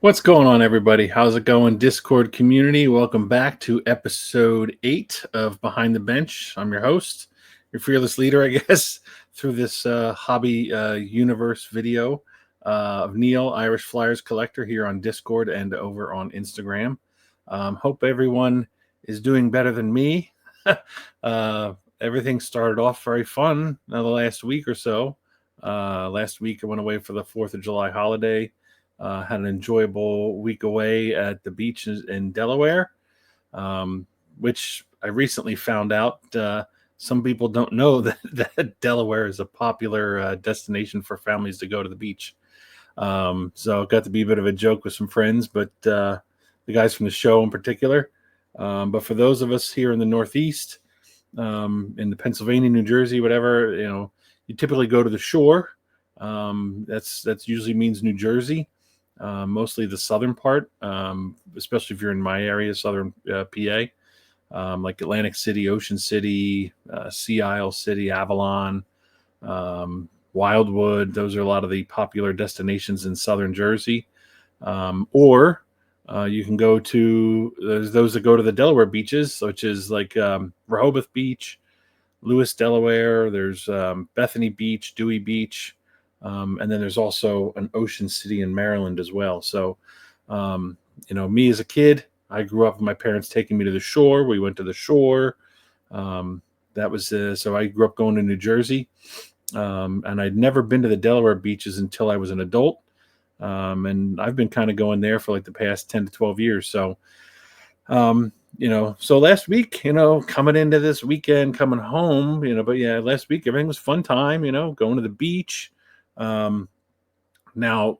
What's going on, everybody? How's it going, Discord community? Welcome back to episode 8 of Behind the Bench. I'm your host, your fearless leader, I guess, through this hobby universe video of Neil, Irish Flyers Collector, here on Discord and over on Instagram. Hope everyone is doing better than me. Everything started off very fun the last week or so. Last week, I went away for the 4th of July holiday. Had an enjoyable week away at the beach in Delaware, which I recently found out. Some people don't know that Delaware is a popular destination for families to go to the beach. So it got to be a bit of a joke with some friends, but the guys from the show in particular. But for those of us here in the Northeast, in the Pennsylvania, New Jersey, whatever, you typically go to the shore. That's usually means New Jersey. Mostly the southern part, especially if you're in my area, southern PA, like Atlantic City, Ocean City, Sea Isle City, Avalon, Wildwood. Those are a lot of the popular destinations in southern Jersey. Or you can go to, there's those that go to the Delaware beaches, which is like Rehoboth Beach, Lewis, Delaware. There's Bethany Beach, Dewey Beach. And then there's also an Ocean City in Maryland as well. So, me as a kid, I grew up with my parents taking me to the shore. We went to the shore. That was so I grew up going to New Jersey, and I'd never been to the Delaware beaches until I was an adult. And I've been kind of going there for like the past 10 to 12 years. So, so last week, coming into this weekend, coming home, but yeah, last week, everything was fun time, going to the beach. Now,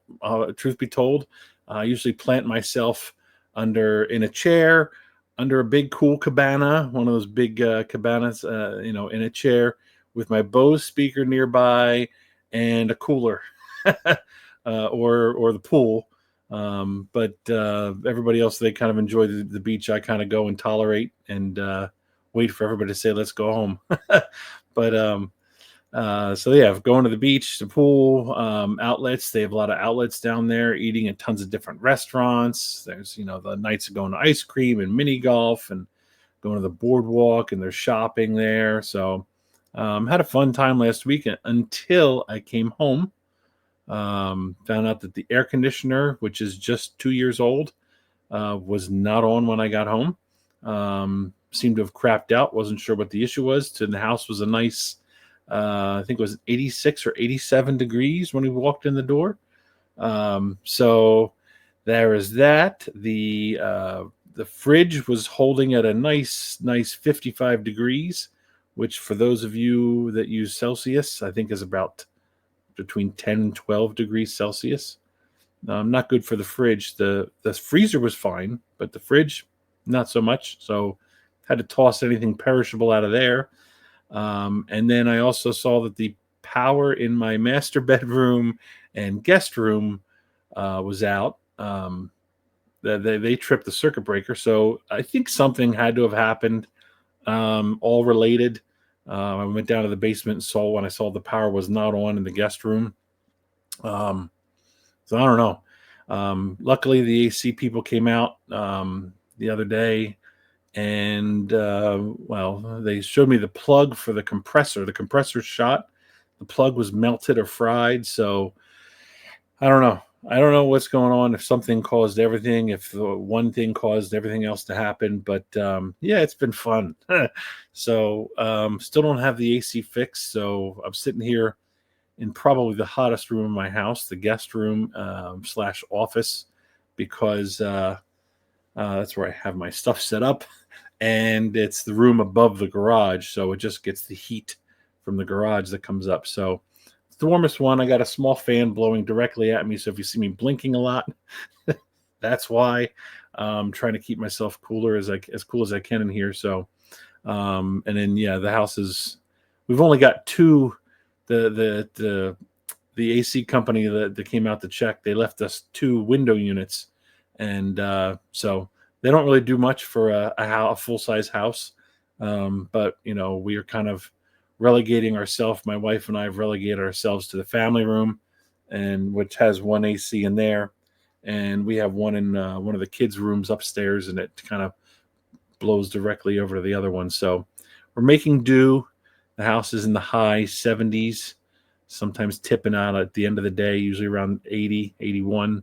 truth be told, I usually plant myself in a chair, under a big cool cabana, one of those big cabanas, in a chair with my Bose speaker nearby and a cooler, or the pool. But everybody else, they kind of enjoy the beach. I kind of go and tolerate and wait for everybody to say, let's go home. But so yeah, going to the beach, the pool, outlets. They have a lot of outlets down there, eating at tons of different restaurants. There's, the nights of going to ice cream and mini golf and going to the boardwalk, and there's shopping there. So had a fun time last weekend until I came home. Found out that the air conditioner, which is just 2 years old, was not on when I got home. Seemed to have crapped out. Wasn't sure what the issue was. To the house was a nice, I think it was 86 or 87 degrees when we walked in the door. So there is that. The fridge was holding at a nice 55 degrees, which for those of you that use Celsius, I think is about between 10 and 12 degrees Celsius. Not good for the fridge. The freezer was fine, but the fridge, not so much. So had to toss anything perishable out of there. And then I also saw that the power in my master bedroom and guest room was out. They tripped the circuit breaker. So I think something had to have happened, all related. I went down to the basement and saw when I saw the power was not on in the guest room. So I don't know. Luckily, the AC people came out the other day, and they showed me the plug for the compressor. The compressor shot. The plug was melted or fried. So I don't know. I don't know what's going on, if something caused everything, if the one thing caused everything else to happen. But yeah, it's been fun. So still don't have the AC fixed. So I'm sitting here in probably the hottest room in my house, the guest room / office, because that's where I have my stuff set up. And it's the room above the garage. So it just gets the heat from the garage that comes up. So it's the warmest one. I got a small fan blowing directly at me. So if you see me blinking a lot, that's why. I'm trying to keep myself cooler as cool as I can in here. So, and then, yeah, the house is, we've only got two, the AC company that came out to check, they left us 2 window units. And so they don't really do much for a full-size house. But, we are kind of relegating ourselves. My wife and I have relegated ourselves to the family room, and which has one AC in there. and we have one in one of the kids' rooms upstairs, and it kind of blows directly over to the other one. So we're making do. The house is in the high 70s, sometimes tipping out at the end of the day, usually around 80, 81.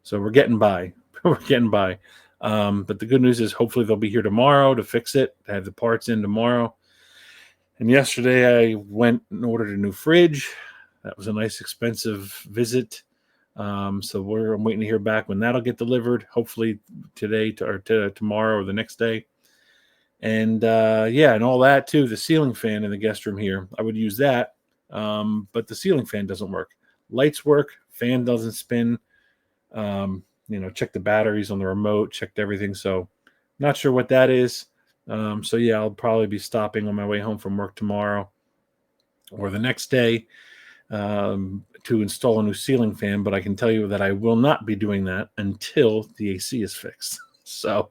So we're getting by. We're getting by. But the good news is hopefully they'll be here tomorrow to fix it, to have the parts in tomorrow. And yesterday I went and ordered a new fridge. That was a nice expensive visit. So I'm waiting to hear back when that'll get delivered. Hopefully today or tomorrow or the next day. And and all that too. The ceiling fan in the guest room here, I would use that, but the ceiling fan doesn't work. Lights work, fan doesn't spin. Check the batteries on the remote, checked everything. So not sure what that is. I'll probably be stopping on my way home from work tomorrow or the next day to install a new ceiling fan. But I can tell you that I will not be doing that until the AC is fixed. So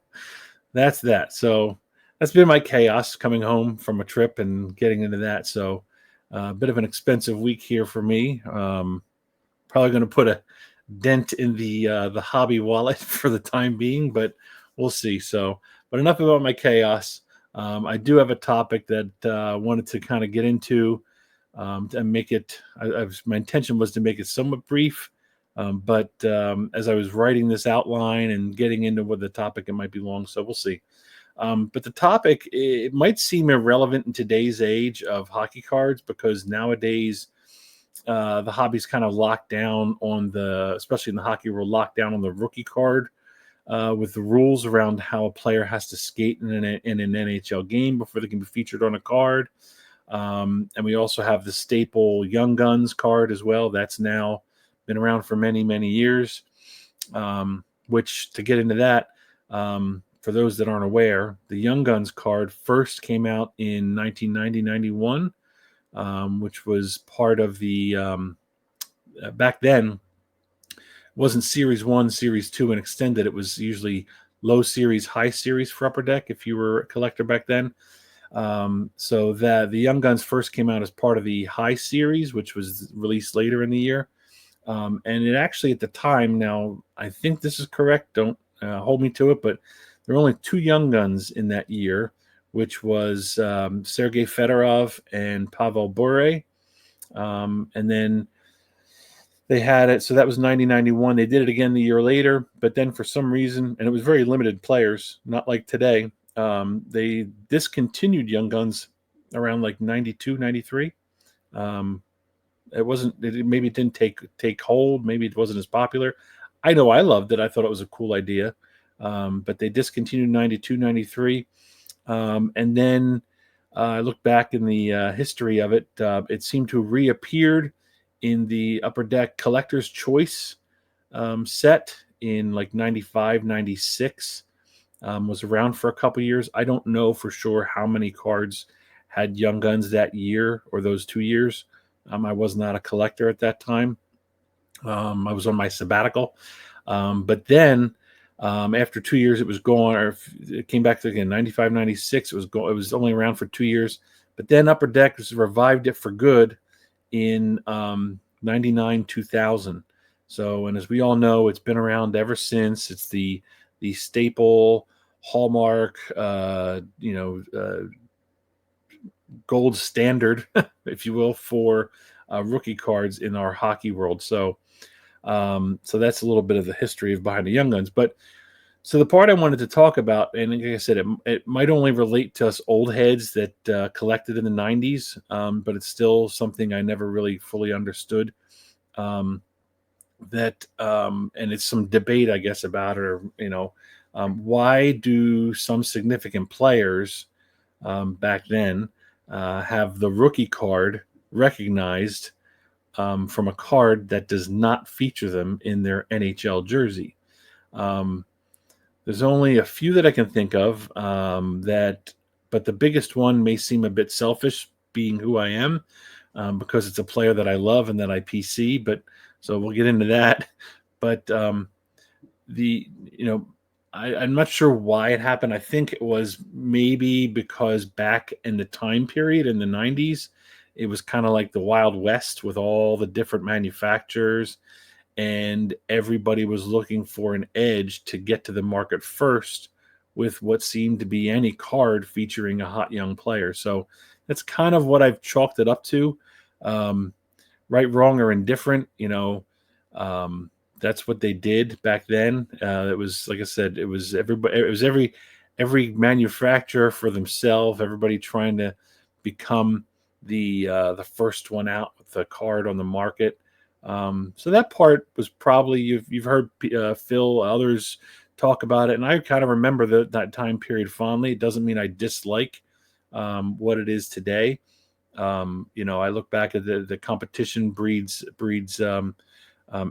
that's that. So that's been my chaos coming home from a trip and getting into that. So a bit of an expensive week here for me. Probably going to put a dent in the hobby wallet for the time being, but we'll see. So, but enough about my chaos. I do have a topic that I wanted to kind of get into and make it. My intention was to make it somewhat brief, but as I was writing this outline and getting into what the topic, it might be long. So we'll see. But the topic, it might seem irrelevant in today's age of hockey cards because nowadays the hobby's kind of locked down especially in the hockey world, locked down on the rookie card with the rules around how a player has to skate in an NHL game before they can be featured on a card. And we also have the staple Young Guns card as well. That's now been around for many, many years, which to get into that, for those that aren't aware, the Young Guns card first came out in 1990-91, which was part of the back then. It wasn't Series 1, Series 2, and Extended. It was usually low series, high series for Upper Deck if you were a collector back then. So that the Young Guns first came out as part of the high series, which was released later in the year. And it actually at the time, now I think this is correct, don't hold me to it, but there were only two Young Guns in that year, which was Sergei Fedorov and Pavel Bure. And then they had it. So that was 90-91. They did it again the year later. But then for some reason, and it was very limited players, not like today, they discontinued Young Guns around like 92, 93. Maybe it didn't take hold. Maybe it wasn't as popular. I know I loved it. I thought it was a cool idea. But they discontinued 92, 93. And then I looked back in the history of it. It seemed to have reappeared in the Upper Deck Collector's Choice set in like 95, 96. Was around for a couple years. I don't know for sure how many cards had Young Guns that year or those 2 years. I was not a collector at that time. I was on my sabbatical. But then after 2 years, it was gone, or it came back to again 95, 96. It was only around for 2 years. But then Upper Deck revived it for good in 99, 2000. So, and as we all know, it's been around ever since. It's the staple hallmark, gold standard, if you will, for rookie cards in our hockey world. So that's a little bit of the history of behind the Young Guns. But so the part I wanted to talk about, and like I said, it might only relate to us old heads that collected in the 90s, but it's still something I never really fully understood. And it's some debate, I guess, about it, or, why do some significant players back then have the rookie card recognized from a card that does not feature them in their NHL jersey? There's only a few that I can think of but the biggest one may seem a bit selfish, being who I am, because it's a player that I love and that I PC. But so we'll get into that. But I'm not sure why it happened. I think it was maybe because back in the time period in the 90s, it was kind of like the Wild West with all the different manufacturers. and everybody was looking for an edge to get to the market first with what seemed to be any card featuring a hot young player. So that's kind of what I've chalked it up to. Um, right, wrong, or indifferent, that's what they did back then. It was, like I said, it was everybody. It was every manufacturer for themselves. Everybody trying to become the first one out with the card on the market. So that part was probably you've heard Phil, others talk about it, and I kind of remember that time period fondly. It doesn't mean I dislike what it is today. I look back at the competition breeds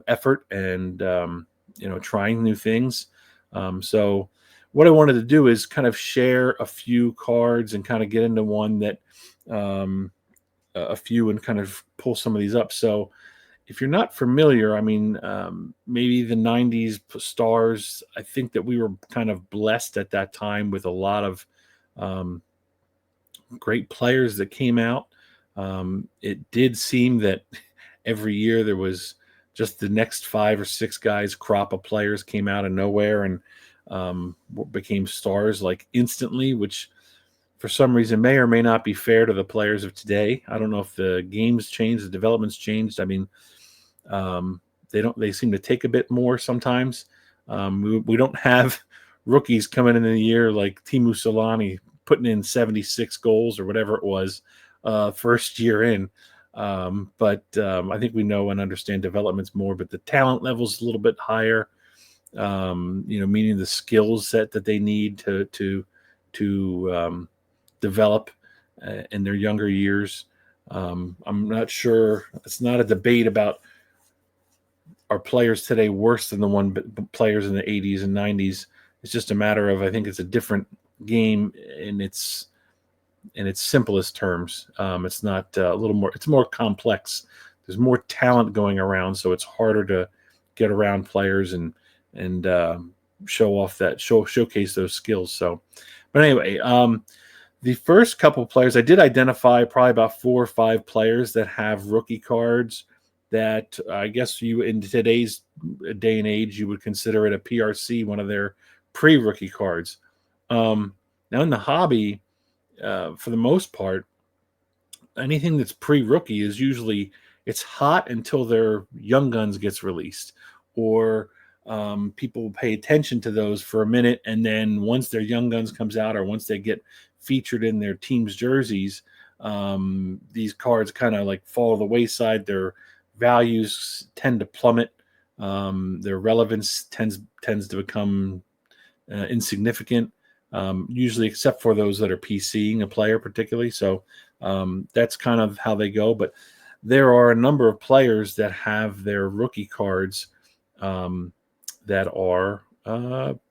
effort and trying new things. So what I wanted to do is kind of share a few cards and kind of get into one that a few and kind of pull some of these up. So if you're not familiar, I mean, maybe the 90s stars, I think that we were kind of blessed at that time with a lot of um, great players that came out. It did seem that every year there was just the next 5 or 6 guys, crop of players came out of nowhere and became stars like instantly, which for some reason may or may not be fair to the players of today. I don't know if the games changed, the developments changed. I mean, they seem to take a bit more sometimes. We don't have rookies coming in the year like Timu Solani putting in 76 goals or whatever it was first year in. But I think we know and understand developments more, but the talent level is a little bit higher. Meaning the skill set that they need to develop in their younger years. I'm not sure. It's not a debate about are players today worse than the players in the 80s and 90s. It's just a matter of, I think it's a different game in its simplest terms. It's not a little more. It's more complex. There's more talent going around, so it's harder to get around players and showcase those skills. So, but anyway, the first couple of players I did identify probably about 4 or 5 players that have rookie cards that I guess you in today's day and age you would consider it a PRC, one of their pre-rookie cards. Now in the hobby, for the most part, anything that's pre-rookie is usually it's hot until their Young Guns gets released, or people pay attention to those for a minute, and then once their Young Guns comes out, or once they get featured in their team's jerseys, these cards kind of like fall to the wayside. Their values tend to plummet. Their relevance tends to become insignificant. Usually, except for those that are PCing a player particularly. So that's kind of how they go. But there are a number of players that have their rookie cards that are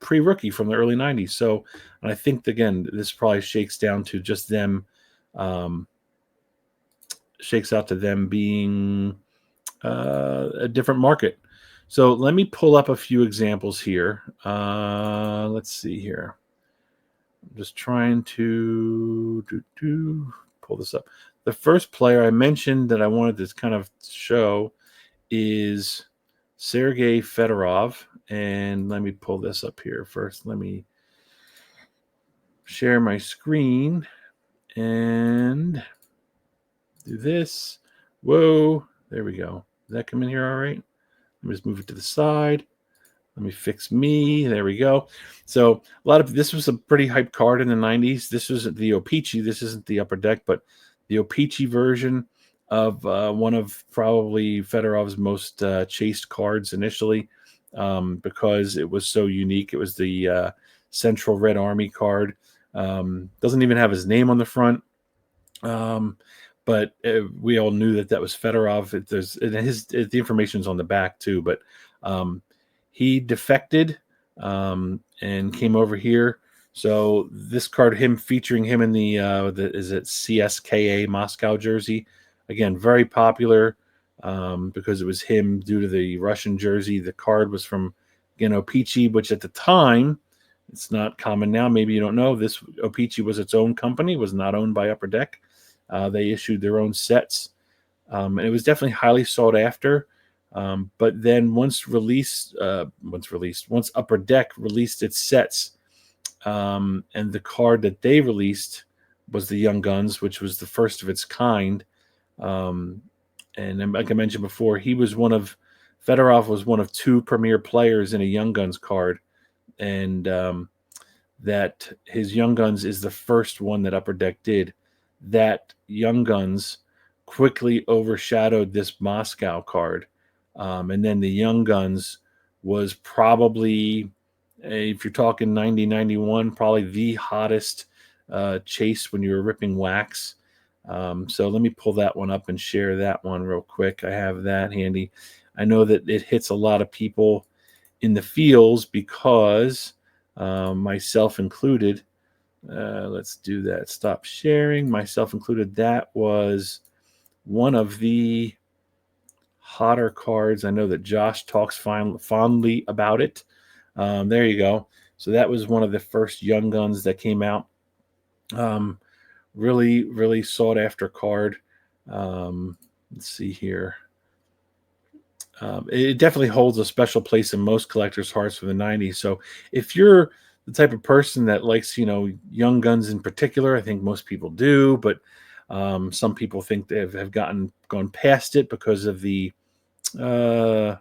pre-rookie from the early 90s. So, and I think, again, this probably shakes down to just them, shakes out to them being a different market. So let me pull up a few examples here. Let's see here. I'm just trying to pull this up. The first player I mentioned that I wanted to kind of show is Sergei Fedorov. And let me pull this up here first. Let me share my screen and do this. Whoa, there we go. Did that come in here all right? Let me just move it to the side. Let me fix me. There we go. So this was a pretty hyped card in the 90s. This was the O-Pee-Chee. This isn't the Upper Deck, but the O-Pee-Chee version of one of probably Fedorov's most chased cards initially because it was so unique. It was the Central Red Army card. Doesn't even have his name on the front. But we all knew that was Fedorov. The information's on the back too. But he defected and came over here. So this card, featuring him in the is it CSKA Moscow jersey? Again, very popular because it was him due to the Russian jersey. The card was from O-Pee-Chee, which at the time, it's not common now. Maybe you don't know. This O-Pee-Chee was its own company, was not owned by Upper Deck. They issued their own sets, and it was definitely highly sought after. But then once Upper Deck released its sets, and the card that they released was the Young Guns, which was the first of its kind. Um, and like I mentioned before, Fedorov was one of two premier players in a Young Guns card, and that his Young Guns is the first one that Upper Deck did. That Young Guns quickly overshadowed this Moscow card. And then the Young Guns was probably, if you're talking 90-91, probably the hottest chase when you were ripping wax. So let me pull that one up and share that one real quick. I have that handy. I know that it hits a lot of people in the feels because myself included. Let's do that. Stop sharing. Myself included. That was one of the hotter cards. I know that Josh talks fondly about it. There you go. So that was one of the first Young Guns that came out. Really, really sought after card. Let's see here. It definitely holds a special place in most collectors' hearts for the 90s. So if you're the type of person that likes, Young Guns in particular, I think most people do, but some people think they have gone past it because of the, I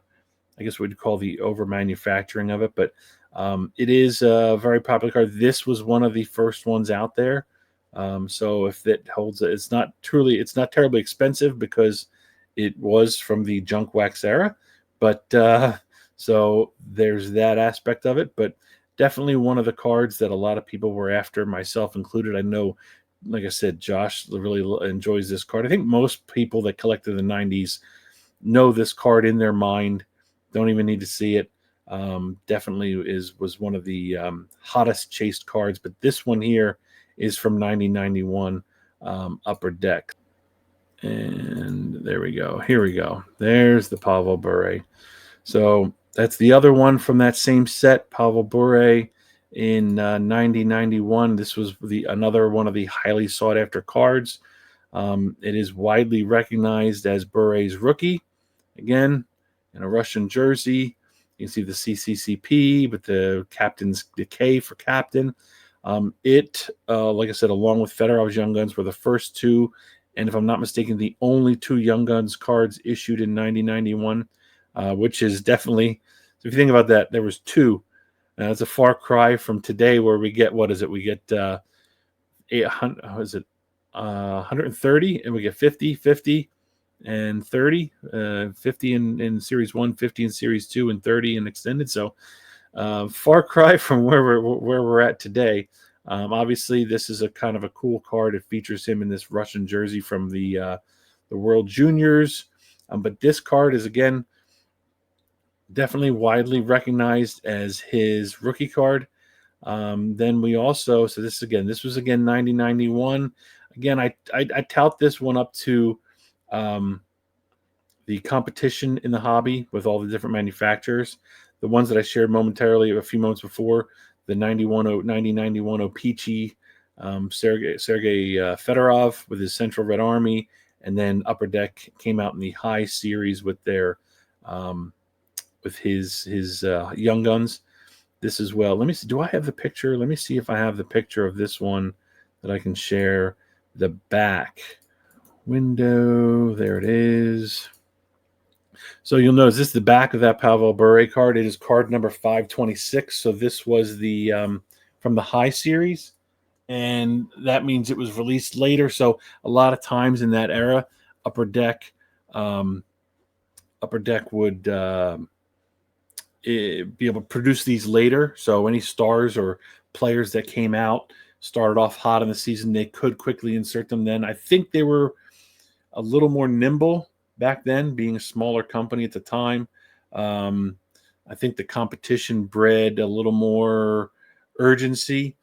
guess we'd call the over manufacturing of it. But it is a very popular card. This was one of the first ones out there. So if it holds, it's not terribly expensive because it was from the junk wax era, but so there's that aspect of it. But definitely one of the cards that a lot of people were after, myself included. I know, like I said, Josh really enjoys this card. I think most people that collected the 90s know this card in their mind. Don't even need to see it. Definitely was one of the hottest chased cards. But this one here is from 90-91 Upper Deck. And there we go. Here we go. There's the Pavel Bure. So that's the other one from that same set, Pavel Bure in 90-91. This was another one of the highly sought after cards. It is widely recognized as Bure's rookie. Again, in a Russian jersey. You can see the CCCP with the K for captain. Like I said, along with Fedorov's Young Guns, were the first two, and if I'm not mistaken, the only two Young Guns cards issued in 90-91, which is definitely, so if you think about that, there was two. It's a far cry from today where we get, what is it? We get 130, and we get 50, 50, and 30, 50 in Series 1, 50 in Series 2, and 30 in Extended. So far cry from where we're at today. Obviously, this is a kind of a cool card. It features him in this Russian jersey from the World Juniors. But this card is, again, definitely widely recognized as his rookie card. Then we also, so this was 90-91. Again, I tout this one up to the competition in the hobby with all the different manufacturers. The ones that I shared momentarily a few moments before, the 90-91 O-Pee-Chee, Sergei Fedorov with his Central Red Army, and then Upper Deck came out in the high series with their with his Young Guns. This as well. Let me see. Do I have the picture? Let me see if I have the picture of this one that I can share. The back window. There it is. So you'll notice this is the back of that Pavel Bure card. It is card number 526. So this was the from the high series, and that means it was released later. So a lot of times in that era, Upper Deck would be able to produce these later. So any stars or players that came out started off hot in the season, they could quickly insert them then. I think they were a little more nimble back then, being a smaller company at the time. I think the competition bred a little more urgency.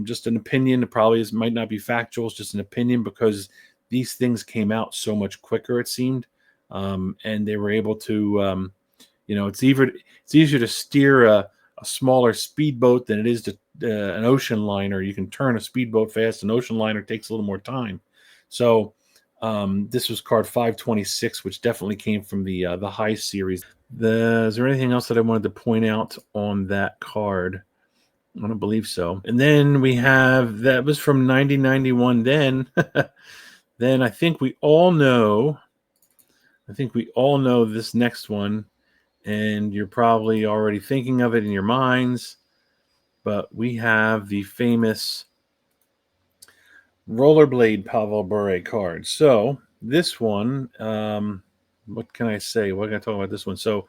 Just an opinion. It probably might not be factual. It's just an opinion because these things came out so much quicker, it seemed. And they were able to, it's easier to steer a smaller speedboat than it is to an ocean liner. You can turn a speedboat fast. An ocean liner takes a little more time. So This was card 526, which definitely came from the high series. Is there anything else that I wanted to point out on that card? I don't believe so. And then we have, that was from 1991. Then, then I think we all know. I think we all know this next one, and you're probably already thinking of it in your minds. But we have the famous Rollerblade Pavel Bure card. So this one, what can I say? What can I talk about this one? So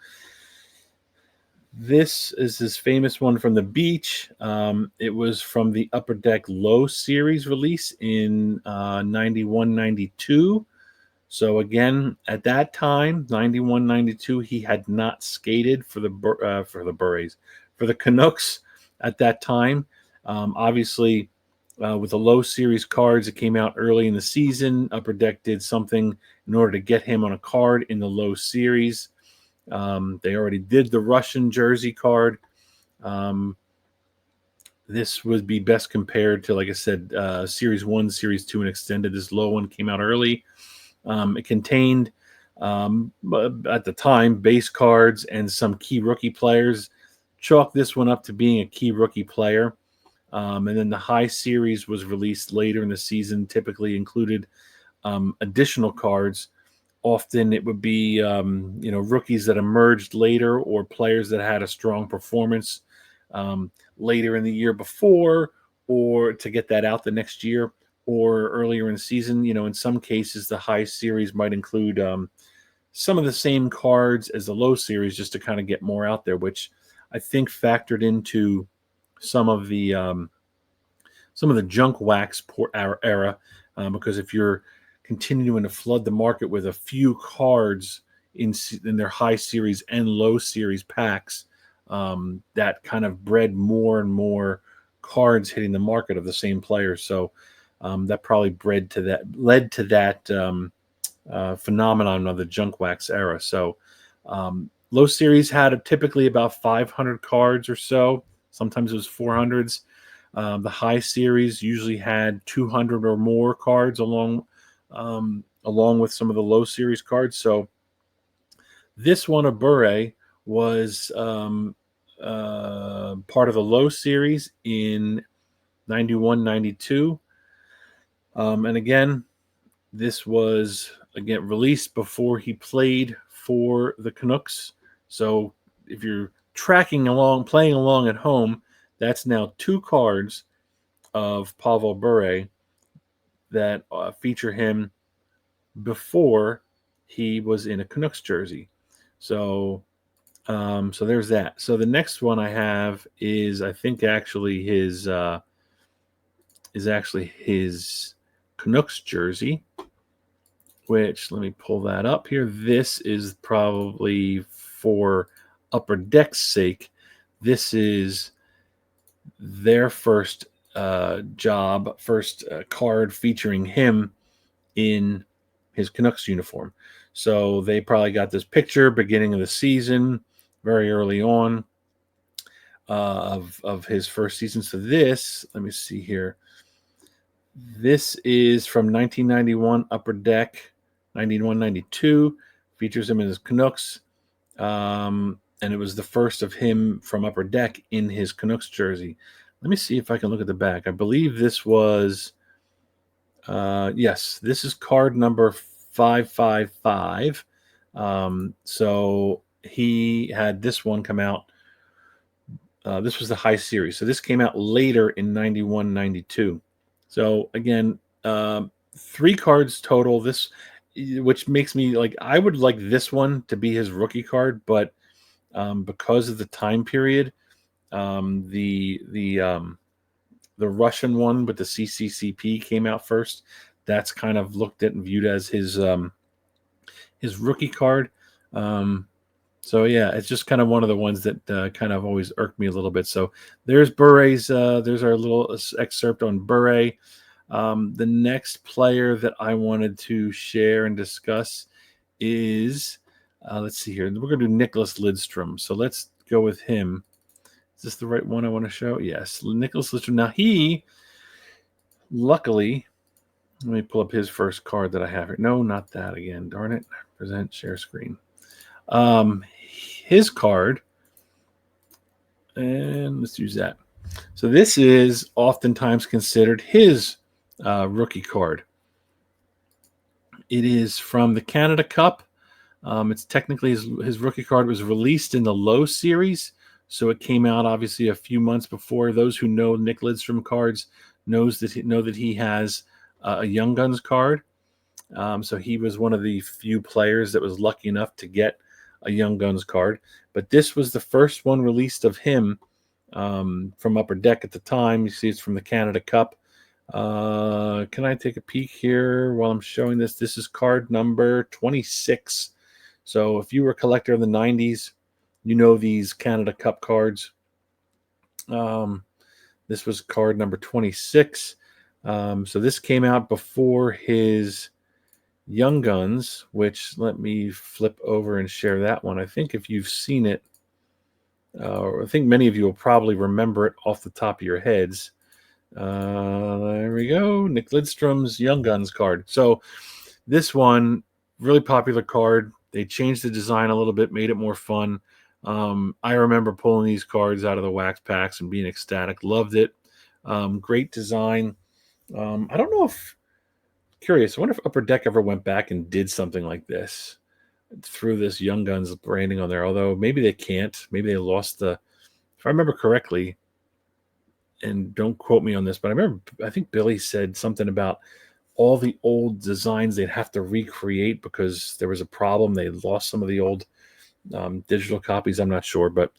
this is his famous one from the beach. It was from the Upper Deck Low series release in 91, 92. So again, at that time, 91, 92, he had not skated for the Berets, for the Canucks at that time. Obviously, with the Low series cards, it came out early in the season. Upper Deck did something in order to get him on a card in the Low series. They already did the Russian jersey card. This would be best compared to, like I said, Series 1, Series 2, and Extended. This Low one came out early. It contained, at the time, base cards and some key rookie players. Chalk this one up to being a key rookie player. And then the high series was released later in the season, typically included additional cards. Often it would be, rookies that emerged later or players that had a strong performance later in the year before, or to get that out the next year, or earlier in the season. In some cases, the high series might include some of the same cards as the low series just to kind of get more out there, which I think factored into some of the junk wax era, because if you're continuing to flood the market with a few cards in their high series and low series packs, that kind of bred more and more cards hitting the market of the same players. So that probably led to that phenomenon of the junk wax era. So low series had typically about 500 cards or so. Sometimes it was 400s. The high series usually had 200 or more cards along with some of the low series cards. So this one of Bure was part of the low series in 91, 92. And again, this was released before he played for the Canucks. So if you're playing along at home, that's now 2 cards of Pavel Bure that feature him before he was in a Canucks jersey. So there's that. So the next one I have is, I think, actually his Canucks jersey, which, let me pull that up here. This is probably, for Upper Deck's sake, this is their first card featuring him in his Canucks uniform. So they probably got this picture beginning of the season, very early on, of his first season. So this, let me see here. This is from 1991 Upper Deck, 91-92. Features him in his Canucks. And it was the first of him from Upper Deck in his Canucks jersey. Let me see if I can look at the back. I believe this was, yes, this is card number 555. So he had this one come out. This was the high series. So this came out later in 91, 92. So again, 3 cards total. This, which makes me I would like this one to be his rookie card, but because of the time period, the Russian one with the CCCP came out first. That's kind of looked at and viewed as his rookie card. So yeah, it's just kind of one of the ones that kind of always irked me a little bit. So there's Bure's. There's our little excerpt on Bure. The next player that I wanted to share and discuss is, let's see here. We're going to do Nicholas Lidstrom. So let's go with him. Is this the right one I want to show? Yes, Nicholas Lidstrom. Now he, luckily, Let me pull up his first card that I have here. No, not that again. Darn it. Present share screen. His card, and let's use that. So this is oftentimes considered his rookie card. It is from the Canada Cup. It's technically his rookie card was released in the low series, so it came out obviously a few months before. Those who know Nick Lidstrom cards know that he has a Young Guns card. So he was one of the few players that was lucky enough to get a Young Guns card. But this was the first one released of him from Upper Deck at the time. You see, it's from the Canada Cup. Can I take a peek here while I'm showing this? This is card number 26. So if you were a collector in the 90s, you know these Canada Cup cards. This was card number 26. So this came out before his Young Guns, which let me flip over and share that one. I think if you've seen it, I think many of you will probably remember it off the top of your heads. There we go. Nick Lidstrom's Young Guns card. So this one, really popular card. They changed the design a little bit, made it more fun. I remember pulling these cards out of the wax packs and being ecstatic. Loved it. Great design. I don't know if, curious, I wonder if Upper Deck ever went back and did something like this, threw this Young Guns branding on there, although maybe they can't. Maybe they lost the, if I remember correctly, and don't quote me on this, but I think Billy said something about all the old designs they'd have to recreate because there was a problem. They lost some of the old digital copies. I'm not sure, but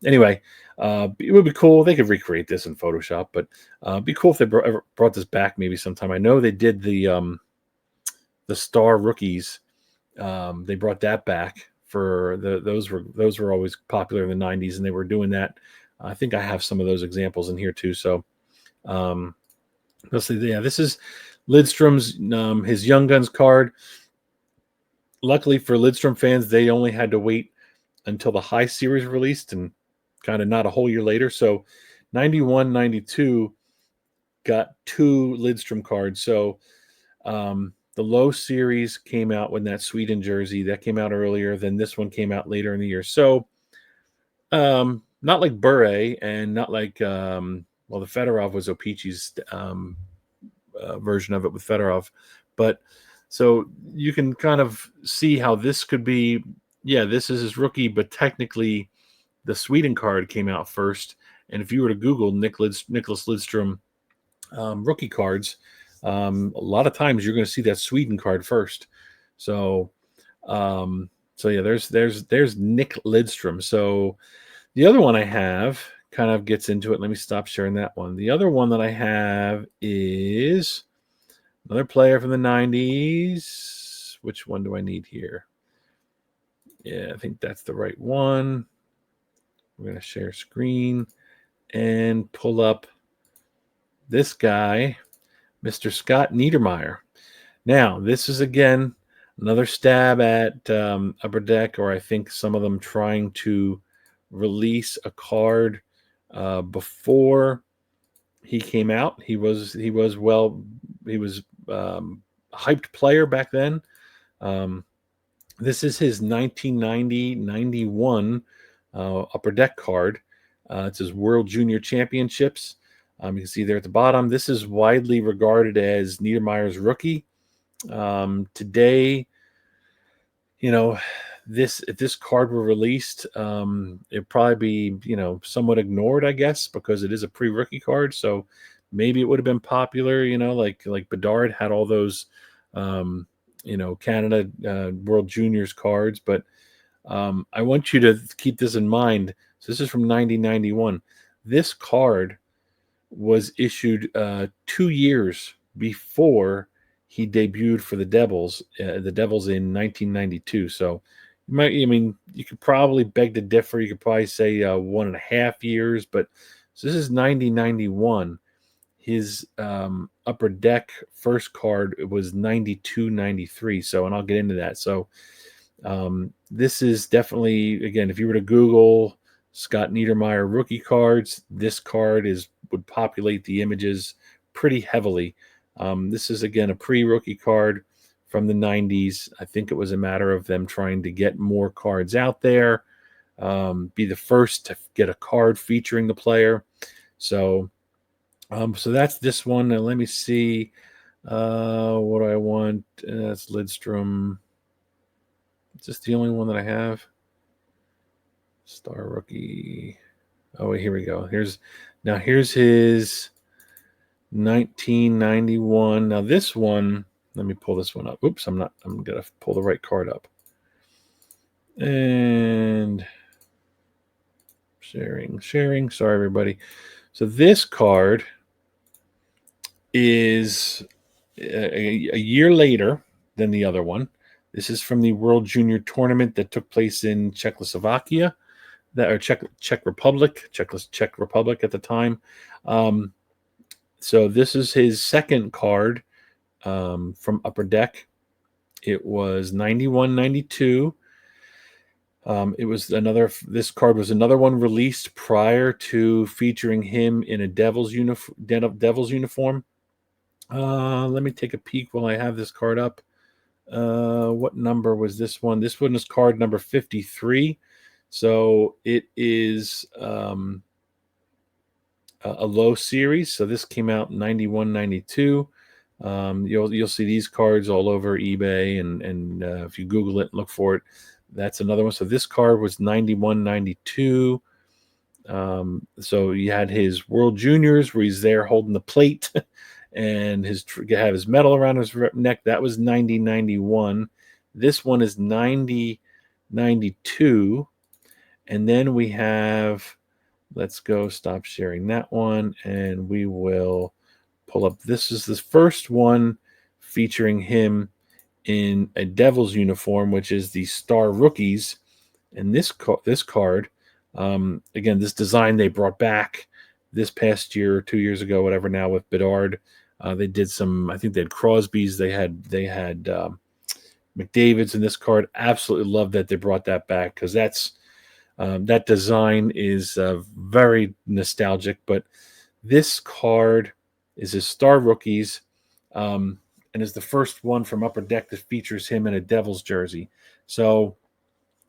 anyway, it would be cool. They could recreate this in Photoshop, but it'd be cool if they ever brought this back maybe sometime. I know they did the Star Rookies. They brought that back for those were always popular in the 90s, and they were doing that. I think I have some of those examples in here too. So let's see. Yeah, this is Lidstrom's his Young Guns card. Luckily for Lidstrom fans, they only had to wait until the high series released and kind of not a whole year later. So 91, 92 got 2 Lidstrom cards. So the low series came out when that Sweden jersey that came out earlier. Then this one came out later in the year. So not like Bure and not like the Fedorov was O-Pee-Chee's version of it with Fedorov, but so you can kind of see how this could be. Yeah, this is his rookie, but technically the Sweden card came out first. And if you were to Google Nicholas Lidstrom rookie cards, a lot of times you're going to see that Sweden card first. So yeah, there's Nick Lidstrom. So the other one I have kind of gets into it. Let me stop sharing that one. The other one that I have is another player from the 90s. Which one do I need here? Yeah, I think that's the right one. We're going to share screen and pull up this guy, Mr. Scott Niedermeyer. Now, this is, again, another stab at Upper Deck, or I think some of them trying to release a card before he came out. He was hyped player back then. This is his 1990-91 Upper Deck card. It's his World Junior Championships. You can see there at the bottom. This is widely regarded as Niedermeyer's rookie. Today, if this card were released, it'd probably be, somewhat ignored, I guess, because it is a pre-rookie card. So maybe it would have been popular, like Bedard had all those, Canada World Juniors cards. But I want you to keep this in mind. So this is from 1991. This card was issued 2 years before he debuted for the Devils in 1992. So you could probably beg to differ. You could probably say 1.5 years, but so this is 1991. His Upper Deck first card was 92-93. So, and I'll get into that. So this is definitely, again, if you were to Google Scott Niedermeyer rookie cards, this card would populate the images pretty heavily. This is, again, a pre-rookie card from the 90s. I think it was a matter of them trying to get more cards out there, be the first to get a card featuring the player. So that's this one. Now, let me see what I want. That's Lidstrom. Is this the only one that I have? Star Rookie. Oh, here we go. Here's his 1991. Now this one, let me pull this one up. Oops, I'm gonna pull the right card up. And sharing. Sorry, everybody. So this card is a year later than the other one. This is from the World Junior Tournament that took place in Czechoslovakia, Czech Republic at the time. So this is his second card from Upper Deck. It was 91-92. This card was another one released prior to featuring him in a Devil's uniform. Let me take a peek while I have this card up. What number was this one? This one is card number 53. So it is a low series. So this came out 91-92. You'll see these cards all over eBay, and if you Google it, look for it. That's another one. So this card was 91-92. So you had his World Juniors where he's there holding the plate and have his medal around his neck. That was 90-91. This one is 90-92. And then we have, let's go stop sharing that one, and we will pull up. This is the first one featuring him in a Devils uniform, which is the Star Rookies. And this card, again, this design they brought back this past year or 2 years ago, whatever. Now with Bedard, they did some. I think they had Crosby's. They had McDavid's in this card. Absolutely love that they brought that back, because that design is very nostalgic. But this card is his Star Rookies, and is the first one from Upper Deck that features him in a Devils jersey. So,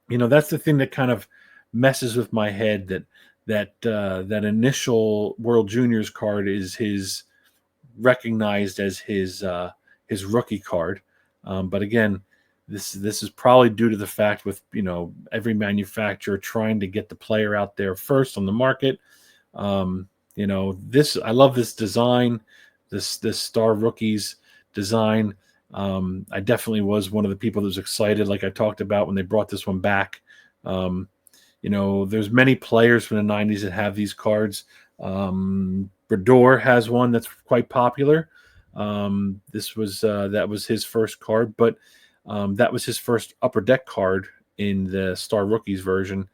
that's the thing that kind of messes with my head, that initial World Juniors card is his recognized as his rookie card. But again, this is probably due to the fact with every manufacturer trying to get the player out there first on the market. I love this design, this Star Rookies design. I definitely was one of the people that was excited, like I talked about when they brought this one back. There's many players from the 90s that have these cards. Brodeur has one that's quite popular. That was his first card, but that was his first Upper Deck card in the Star Rookies version.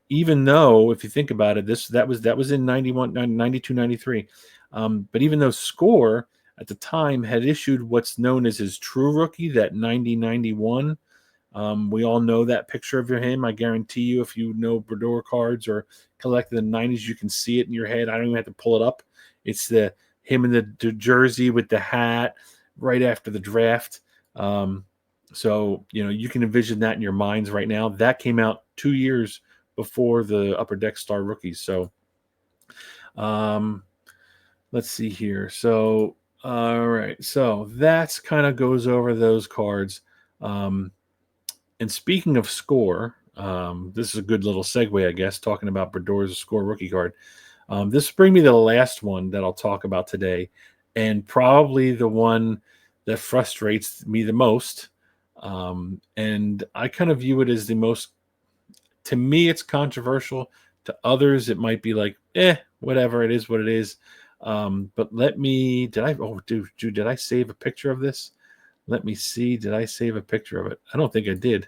Even though, if you think about it, that was in 91, 92, 93. But even though Score at the time had issued what's known as his true rookie, that 90-91, we all know that picture of him. I guarantee you, if you know Brodeur cards or collected in the 90s, you can see it in your head. I don't even have to pull it up. It's him in the jersey with the hat right after the draft. So, you can envision that in your minds right now. That came out 2 years before the Upper Deck Star Rookies. So, let's see here. So, all right. So that's kind of goes over those cards. And speaking of Score, this is a good little segue, I guess, talking about Brodeur's Score rookie card. This brings me to the last one that I'll talk about today, and probably the one that frustrates me the most. And I kind of view it as the most, to me, it's controversial. To others, it might be like, whatever, it is what it is. But did I save a picture of this? Let me see. Did I save a picture of it? I don't think I did.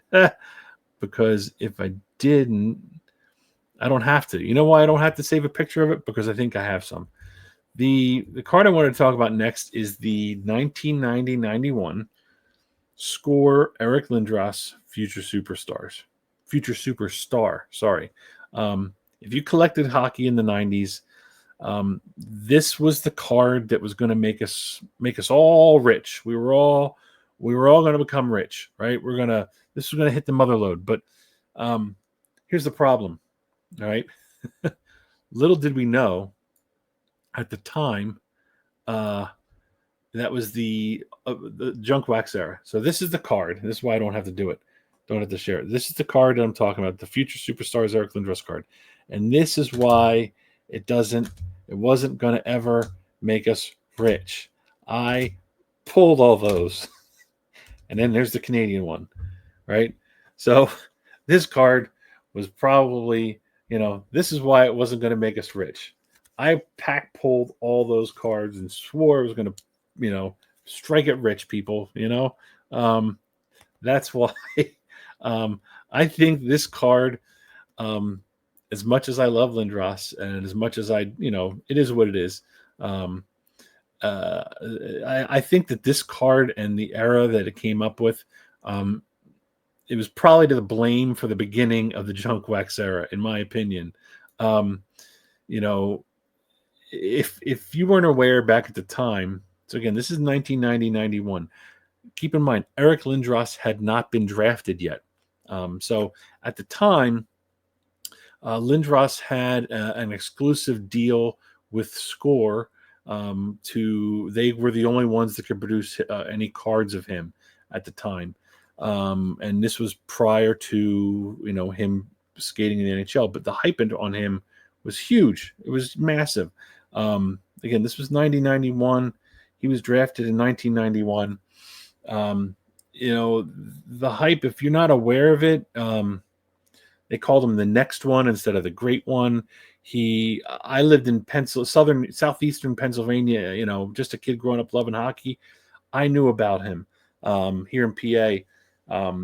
Because if I didn't, I don't have to. You know why I don't have to save a picture of it? Because I think I have some. The card I want to talk about next is the 1990-91 Score Eric Lindros Future Superstar. Sorry. If you collected hockey in the 90s, This was the card that was going to make us all rich. We were all going to become rich, right? This was going to hit the mother load. But um, here's the problem, all right? Little did we know at the time, uh, that was the junk wax era. So this is the card. This is why I don't have to do it. Don't have to share it. This is the card that I'm talking about, the Future Superstars Eric Lindros card. And this is why it wasn't going to ever make us rich. I pulled all those. And then there's the Canadian one, right? So this card was probably, this is why it wasn't going to make us rich. I pack pulled all those cards and swore it was going to, strike it rich, people. That's why. I think this card, as much as I love Lindros and as much as it is what it is. I think that this card and the era that it came up with, it was probably to the blame for the beginning of the junk wax era, in my opinion. You know, if you weren't aware back at the time, so again, this is 1990-91. Keep in mind, Eric Lindros had not been drafted yet. So at the time, Lindros had an exclusive deal with Score. They were the only ones that could produce any cards of him at the time. And this was prior to him skating in the NHL. But the hype on him was huge. It was massive. Again, this was 1991. He was drafted in 1991. The hype, if you're not aware of it, they called him the next one instead of the great one. I lived in southeastern Pennsylvania, just a kid growing up loving hockey. I knew about him here in PA,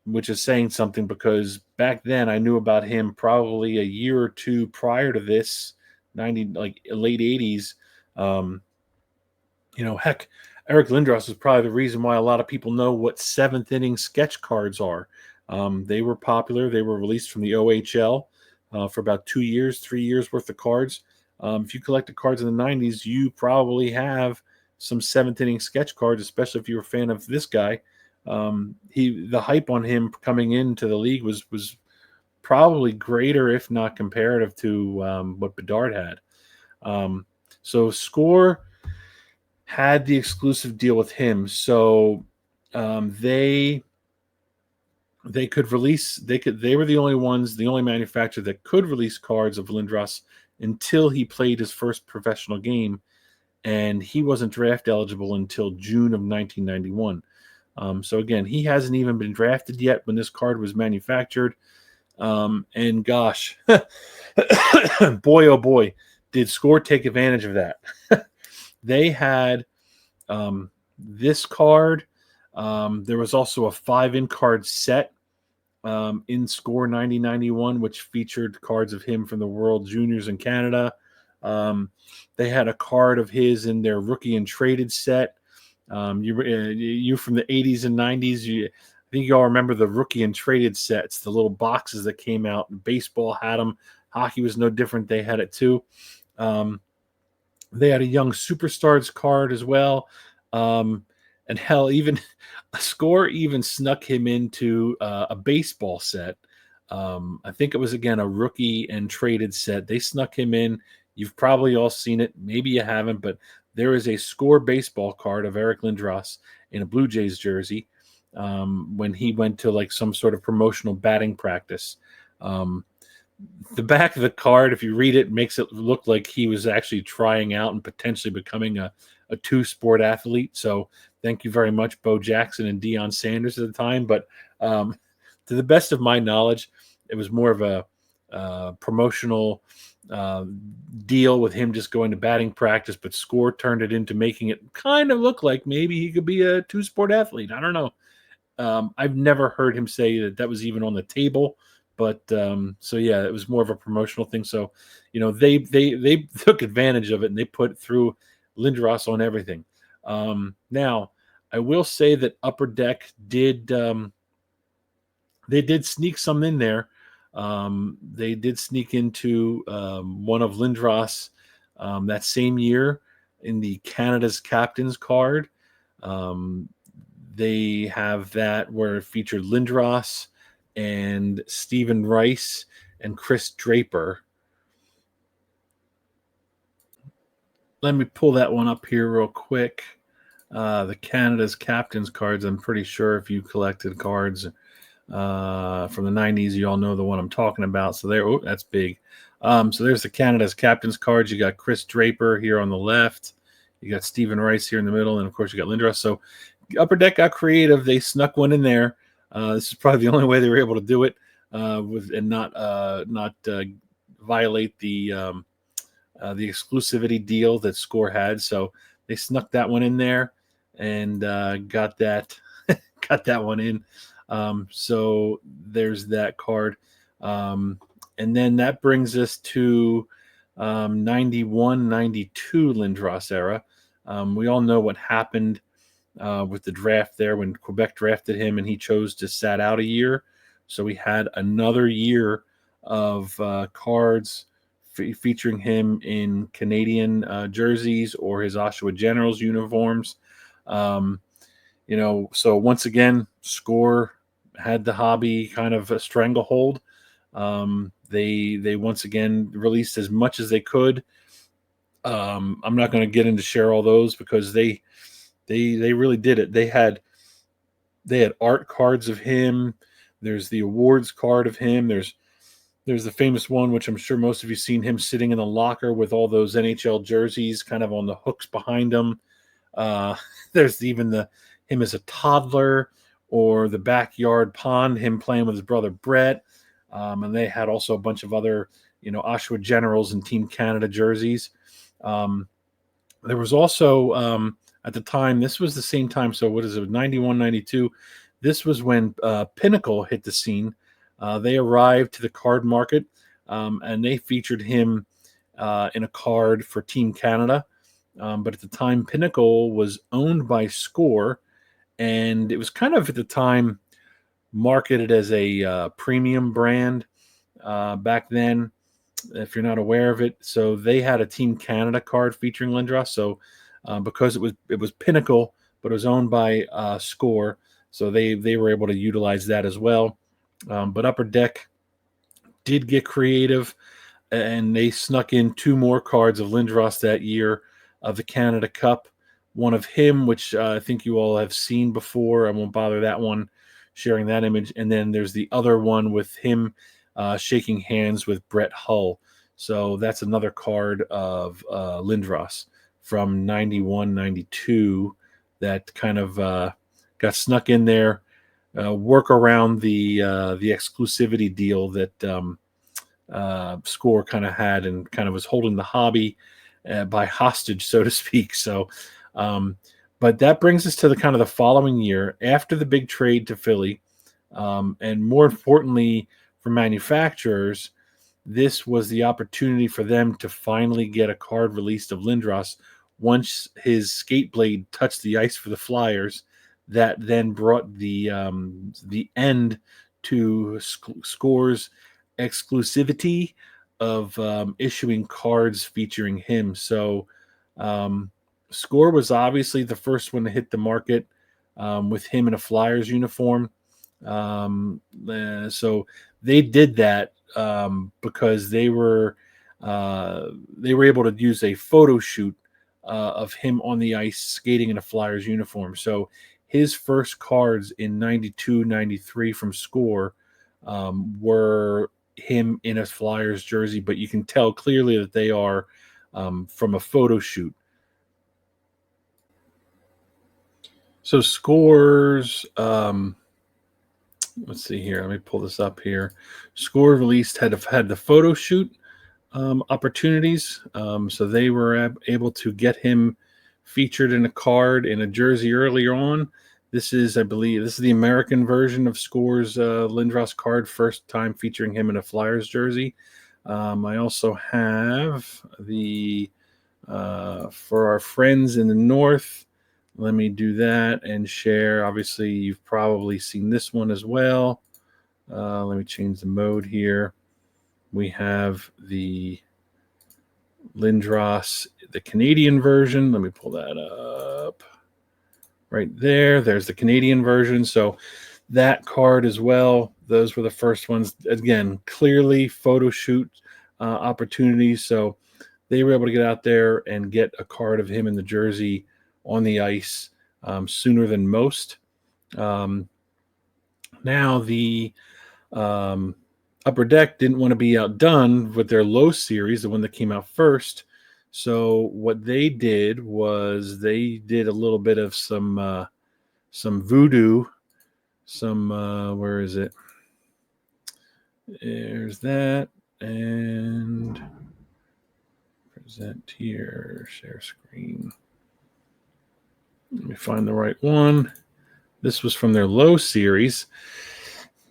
which is saying something because back then I knew about him probably a year or two prior to this, late 80s. Heck, Eric Lindros is probably the reason why a lot of people know what seventh inning sketch cards are. They were popular. They were released from the OHL for about 2 years, 3 years worth of cards. If you collected cards in the 90s, you probably have some seventh inning sketch cards, especially if you're a fan of this guy. The hype on him coming into the league was probably greater, if not comparative to what Bedard had. So Score had the exclusive deal with him, so they could release. They were the only manufacturer that could release cards of Lindros until he played his first professional game, and he wasn't draft eligible until June of 1991. So again, he hasn't even been drafted yet when this card was manufactured. And gosh, boy, oh boy, did Score take advantage of that. They had this card. There was also a 5-in card set in Score 90-91, which featured cards of him from the World Juniors in Canada. They had a card of his in their Rookie and Traded set. You from the 80s and 90s, I think you all remember the Rookie and Traded sets, the little boxes that came out. Baseball had them. Hockey was no different. They had it too. They had a Young Superstars card as well. And hell, even a Score even snuck him into a baseball set. I think it was, again, a Rookie and Traded set. They snuck him in. You've probably all seen it. Maybe you haven't, but there is a Score baseball card of Eric Lindros in a Blue Jays jersey when he went to some sort of promotional batting practice. The back of the card, if you read it, makes it look like he was actually trying out and potentially becoming a two-sport athlete. So thank you very much, Bo Jackson and Deion Sanders at the time. But to the best of my knowledge, it was more of a promotional deal with him just going to batting practice, but Score turned it into making it kind of look like maybe he could be a two-sport athlete. I don't know. I've never heard him say that was even on the table. But so yeah, it was more of a promotional thing. So, they took advantage of it and they put through Lindros on everything. Now, I will say that Upper Deck did sneak some in there. They did sneak into one of Lindros That same year, in the Canada's Captain's card, um, they have that where it featured Lindros and Stephen Rice and Chris Draper. Let me pull that one up here real quick. The Canada's Captain's cards. I'm pretty sure if you collected cards from the 90s, you all know the one I'm talking about. So there, oh, that's big. So there's the Canada's Captain's cards. You got Chris Draper here on the left. You got Stephen Rice here in the middle, and of course you got Lindros. So Upper Deck got creative. They snuck one in there. This is probably the only way they were able to do it and not violate the exclusivity deal that Score had. So they snuck that one in there and got that got that one in. So there's that card. And then that brings us to 91, 92 Lindros era. We all know what happened with the draft there when Quebec drafted him and he chose to sat out a year. So we had another year of cards featuring him in Canadian jerseys or his Oshawa Generals uniforms. So once again, Score had the hobby kind of a stranglehold. They once again released as much as they could. I'm not going to get into share all those because they really did it. They had art cards of him. There's the awards card of him. There's the famous one, which I'm sure most of you seen him sitting in the locker with all those NHL jerseys kind of on the hooks behind him. There's even him as a toddler or the backyard pond, him playing with his brother Brett. And they had also a bunch of other, Oshawa Generals and Team Canada jerseys. There was also, at the time, this was the same time. So what is it, 91, 92? This was when Pinnacle hit the scene. They arrived to the card market, and they featured him in a card for Team Canada. But at the time, Pinnacle was owned by Score, and it was kind of at the time marketed as a premium brand back then, if you're not aware of it. So they had a Team Canada card featuring Lindros. So because it was Pinnacle, but it was owned by Score, so they were able to utilize that as well. But Upper Deck did get creative, and they snuck in two more cards of Lindros that year of the Canada Cup. One of him, which I think you all have seen before. I won't bother that one sharing that image. And then there's the other one with him shaking hands with Brett Hull. So that's another card of Lindros from 91, 92 that kind of got snuck in there. Work around the exclusivity deal that Score kind of had and kind of was holding the hobby by hostage, so to speak. So, but that brings us to the kind of the following year after the big trade to Philly, and more importantly for manufacturers, this was the opportunity for them to finally get a card released of Lindros once his skate blade touched the ice for the Flyers. That then brought the end to Score's exclusivity of issuing cards featuring him. So Score was obviously the first one to hit the market with him in a Flyers uniform. So they did that because they were able to use a photo shoot of him on the ice skating in a Flyers uniform. So his first cards in 92, 93 from Score were him in a Flyers jersey, but you can tell clearly that they are from a photo shoot. So Scores, let's see here. Let me pull this up here. Score released had the photo shoot opportunities. So they were able to get him featured in a card in a jersey earlier on. This is, I believe, the American version of Score's Lindros card, first time featuring him in a Flyers jersey. I also have the for our friends in the North. Let me do that and share. Obviously, you've probably seen this one as well. Let me change the mode here. We have the Lindros, the Canadian version. Let me pull that up. Right there. There's the Canadian version. So that card as well. Those were the first ones. Again, clearly photo shoot opportunities. So they were able to get out there and get a card of him in the jersey on the ice sooner than most. Now the Upper Deck didn't want to be outdone with their low series, the one that came out first. So what they did was they did a little bit of some voodoo. Where is it? There's that. And present here, share screen. Let me find the right one. This was from their low series.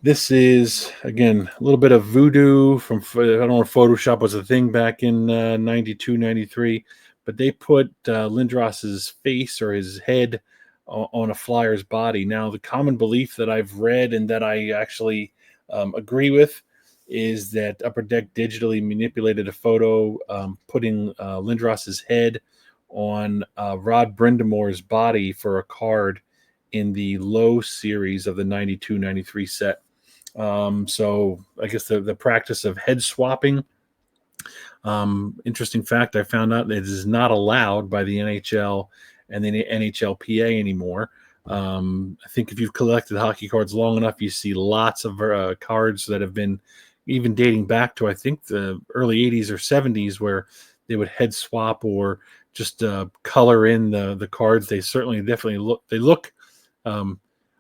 This is, again, a little bit of voodoo from, I don't know if Photoshop was a thing back in 92, 93, but they put Lindros's face or his head on a Flyer's body. Now, the common belief that I've read and that I actually agree with is that Upper Deck digitally manipulated a photo, putting Lindros's head on Rod Brindamore's body for a card in the low series of the 92-93 set. So I guess the practice of head swapping. Interesting fact, I found out that it is not allowed by the NHL and the NHLPA anymore. I think if you've collected hockey cards long enough, you see lots of cards that have been even dating back to, I think, the early 80s or 70s, where they would head swap or just color in the cards. They definitely look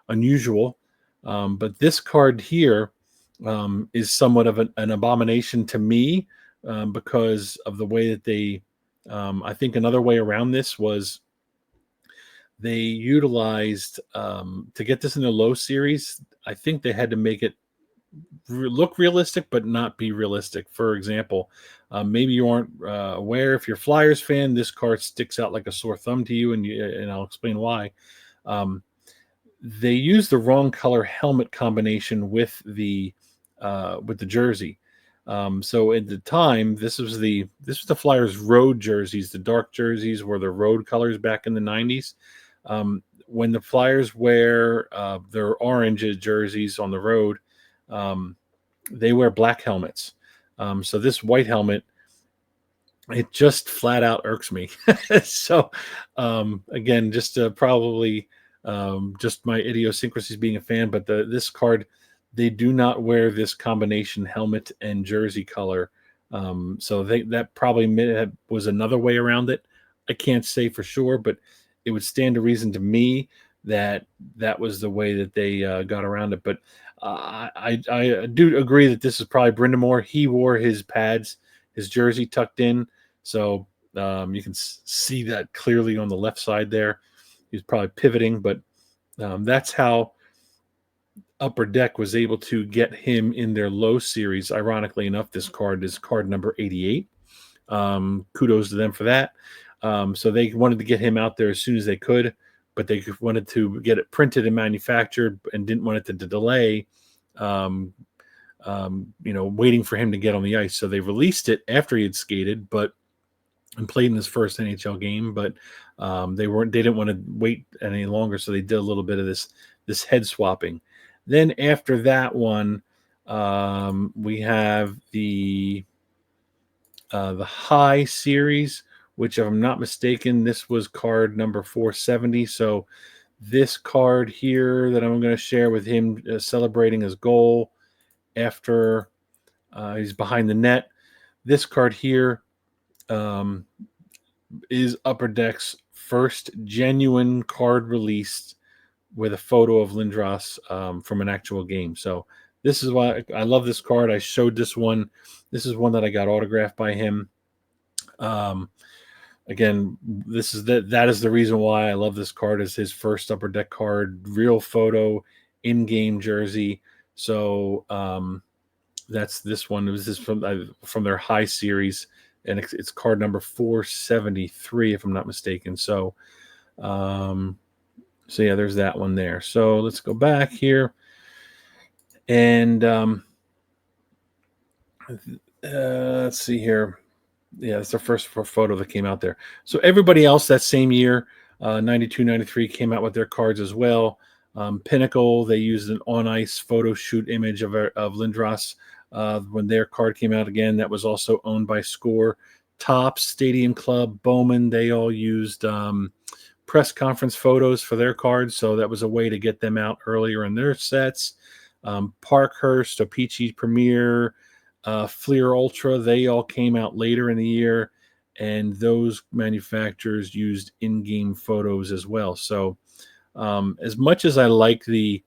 unusual. But this card here is somewhat of an abomination to me because of the way that they, I think another way around this was they utilized, to get this in the low series, I think they had to make it look realistic but not be realistic. For example, maybe you aren't aware, if you're a Flyers fan, this card sticks out like a sore thumb to you, and I'll explain why. They used the wrong color helmet combination with the jersey. So at the time, this was the Flyers road jerseys. The dark jerseys were the road colors back in the 90s. When the Flyers wear their orange jerseys on the road, they wear black helmets. So this white helmet, it just flat out irks me. So again, just probably just my idiosyncrasies being a fan, but this card, they do not wear this combination helmet and jersey color. So that probably was another way around it. I can't say for sure, but it would stand to reason to me that was the way that they got around it. But I do agree that this is probably Brindamore. He wore his pads, his jersey tucked in. So you can see that clearly on the left side there. He's probably pivoting, but that's how Upper Deck was able to get him in their low series. Ironically enough, this card is card number 88. Kudos to them for that. So they wanted to get him out there as soon as they could, but they wanted to get it printed and manufactured and didn't want it to delay, waiting for him to get on the ice. So they released it after he had skated, and played in his first NHL game, but they didn't want to wait any longer, so they did a little bit of this head swapping. Then after that one, we have the High series, which, if I'm not mistaken, this was card number 470. So this card here that I'm going to share with him celebrating his goal after he's behind the net. This card here is Upper Deck's first genuine card released with a photo of Lindros from an actual game. So this is why I love this card. I showed this one. This is one that I got autographed by him. Again, that is the reason why I love this card. Is his first Upper Deck card, real photo, in-game jersey. So that's this one. This is from their High series, and it's card number 473, if I'm not mistaken. So, yeah, there's that one there. So let's go back here, and let's see here. Yeah, that's the first photo that came out there. So everybody else that same year, 92, 93 came out with their cards as well. Pinnacle, they used an on ice photo shoot image of Lindros when their card came out again. That was also owned by Score. Topps, Stadium Club, Bowman, they all used press conference photos for their cards. So that was a way to get them out earlier in their sets. Parkhurst, O-Pee-Chee Premier, Fleer Ultra, they all came out later in the year, and those manufacturers used in-game photos as well. So as much as I like the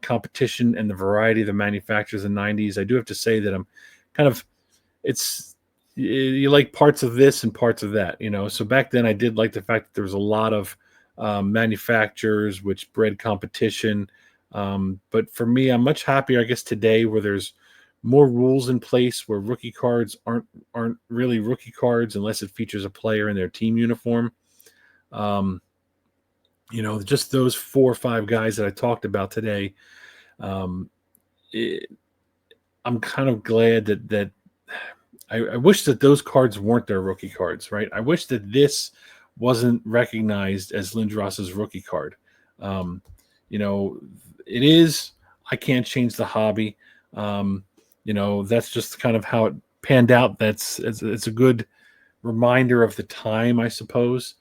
competition and the variety of the manufacturers in the 90s, I do have to say that I'm kind of, it's, you like parts of this and parts of that, So back then I did like the fact that there was a lot of manufacturers which bred competition. But for me, I'm much happier, I guess, today where there's more rules in place where rookie cards aren't really rookie cards unless it features a player in their team uniform. Um, just those 4 or 5 guys that I talked about today. Um, it, I'm kind of glad that I wish that those cards weren't their rookie cards, right? I wish that this wasn't recognized as Lindros's rookie card. Um, you know, it is. I can't change the hobby. That's just kind of how it panned out. It's a good reminder of the time, I suppose.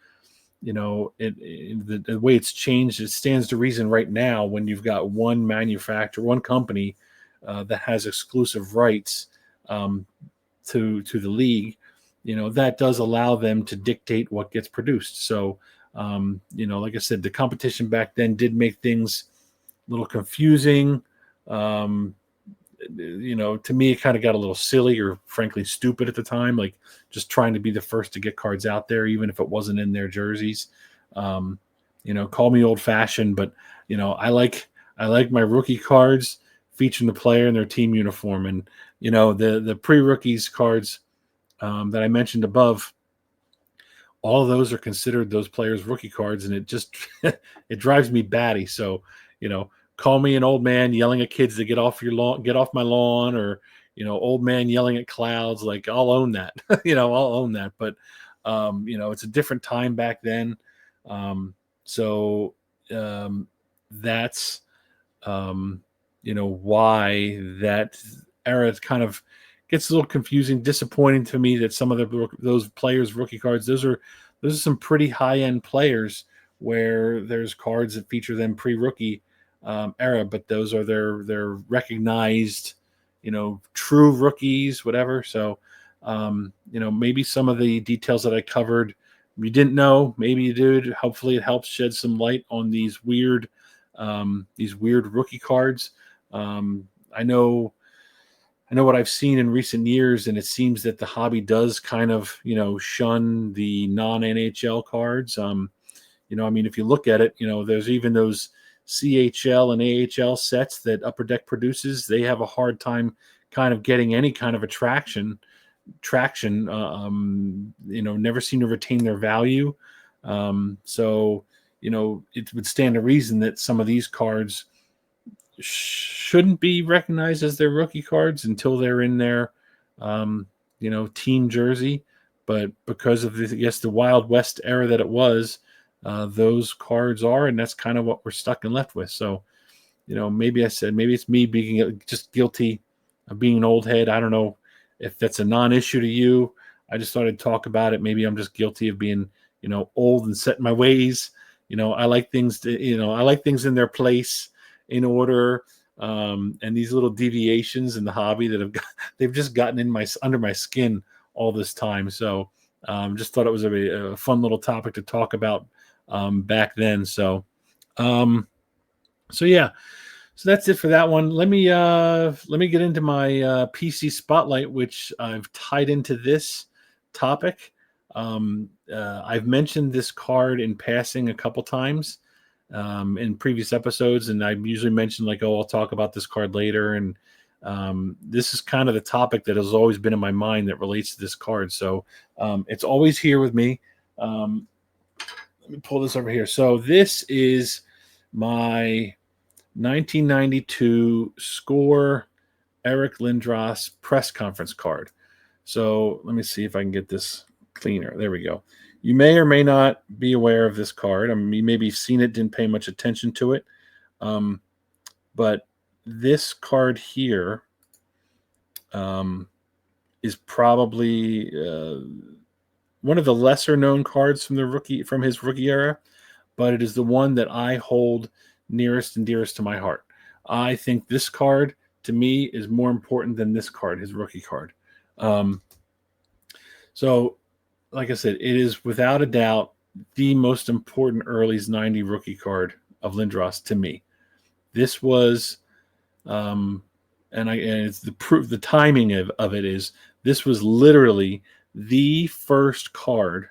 The way it's changed, it stands to reason right now when you've got one manufacturer, one company that has exclusive rights. To the league, that does allow them to dictate what gets produced. So, like I said, the competition back then did make things a little confusing. Um, to me, it kind of got a little silly or frankly stupid at the time, like just trying to be the first to get cards out there, even if it wasn't in their jerseys. Um, call me old fashioned, but I like my rookie cards featuring the player in their team uniform, and the pre-rookies cards that I mentioned above, all of those are considered those players' rookie cards, and it just it drives me batty. So, call me an old man yelling at kids to get off your lawn, get off my lawn, or old man yelling at clouds. Like I'll own that. I'll own that. But it's a different time back then. So that's why that era kind of gets a little confusing, disappointing to me that some of those players' rookie cards, those are some pretty high end players where there's cards that feature them pre-rookie era, but those are their recognized, true rookies, whatever. So, maybe some of the details that I covered you didn't know, maybe you did. Hopefully, it helps shed some light on these weird rookie cards. I know what I've seen in recent years, and it seems that the hobby does kind of, shun the non-NHL cards. If you look at it, there's even those CHL and AHL sets that Upper Deck produces. They have a hard time kind of getting any kind of traction. Never seem to retain their value. So, it would stand to reason that some of these cards shouldn't be recognized as their rookie cards until they're in their team jersey. But because of the Wild West era that it was, those cards are, and that's kind of what we're stuck and left with. So, maybe it's me being just guilty of being an old head. I don't know if that's a non-issue to you. I just thought I'd talk about it. Maybe I'm just guilty of being, old and set in my ways. I like things I like things in their place, in order. And these little deviations in the hobby that they've just gotten under my skin all this time. So just thought it was a fun little topic to talk about back then. So yeah, so that's it for that one. Let me get into my PC spotlight, which I've tied into this topic. I've mentioned this card in passing a couple times in previous episodes, and I usually mention like, oh, I'll talk about this card later. And this is kind of the topic that has always been in my mind that relates to this card. So it's always here with me. Let me pull this over here. So this is my 1992 Score Eric Lindros press conference card. So let me see if I can get this cleaner. There we go. You may or may not be aware of this card. I mean, you maybe seen it, didn't pay much attention to it. Um, but this card here is probably one of the lesser known cards from his rookie era, but it is the one that I hold nearest and dearest to my heart. I think this card to me is more important than this card, his rookie card. So, like I said, it is without a doubt the most important early's 90 rookie card of Lindros to me. This was, and it's the proof. The timing of it is this was literally the first card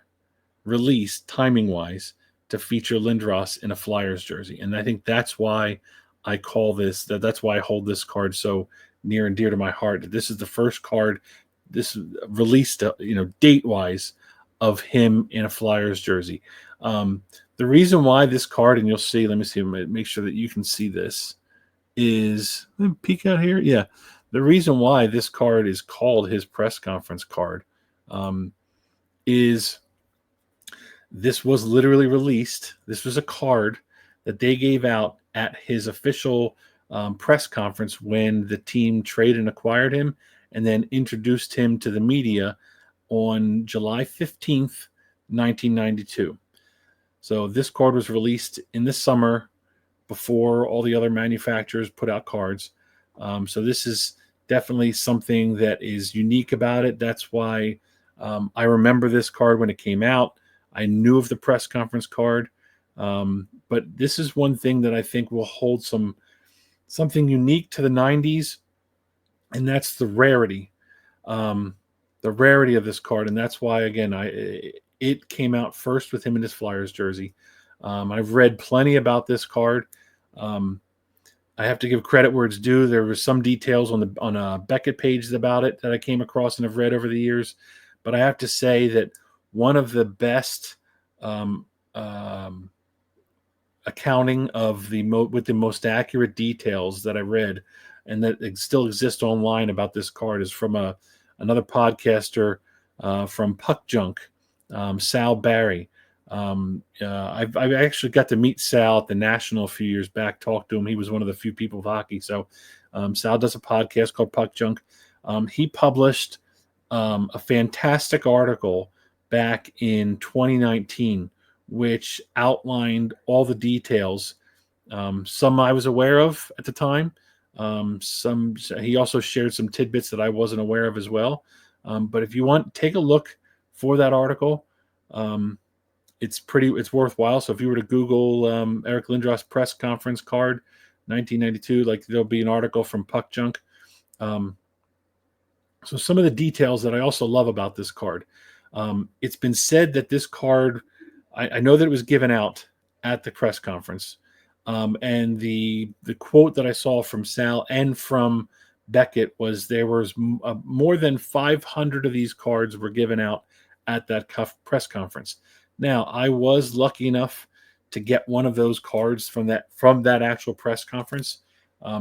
released timing wise to feature Lindros in a Flyers jersey, and I think that's why I call this that's why I hold this card so near and dear to my heart. This is the first card this released, date wise, of him in a Flyers jersey. The reason why this card, and you'll see, let me see, make sure that you can see this, is, let me peek out here. Yeah. The reason why this card is called his press conference card is this was literally released. This was a card that they gave out at his official press conference when the team traded and acquired him and then introduced him to the media on July 15th, 1992. So this card was released in the summer before all the other manufacturers put out cards. So this is definitely something that is unique about it. That's why I remember this card when it came out. I knew of the press conference card. But this is one thing that I think will hold something unique to the 90s, and that's the rarity. The rarity of this card, and that's why, again, it came out first with him in his Flyers jersey. I've read plenty about this card. I have to give credit where it's due. There were some details on a Beckett page about it that I came across and have read over the years, but I have to say that one of the best accounting of with the most accurate details that I read, and that still exist online about this card, is from another podcaster from Puck Junk, Sal Barry. I actually got to meet Sal at the National a few years back, talked to him. He was one of the few people with hockey. So Sal does a podcast called Puck Junk. He published a fantastic article back in 2019, which outlined all the details. Some I was aware of at the time. He also shared some tidbits that I wasn't aware of as well. But if you want, take a look for that article. It's worthwhile. So if you were to Google Eric Lindros press conference card 1992, like, there'll be an article from Puck Junk. So some of the details that I also love about this card. It's been said that this card, I know that it was given out at the press conference. And the quote that I saw from Sal and from Beckett was there was more than 500 of these cards were given out at that press conference. Now, I was lucky enough to get one of those cards from that actual press conference.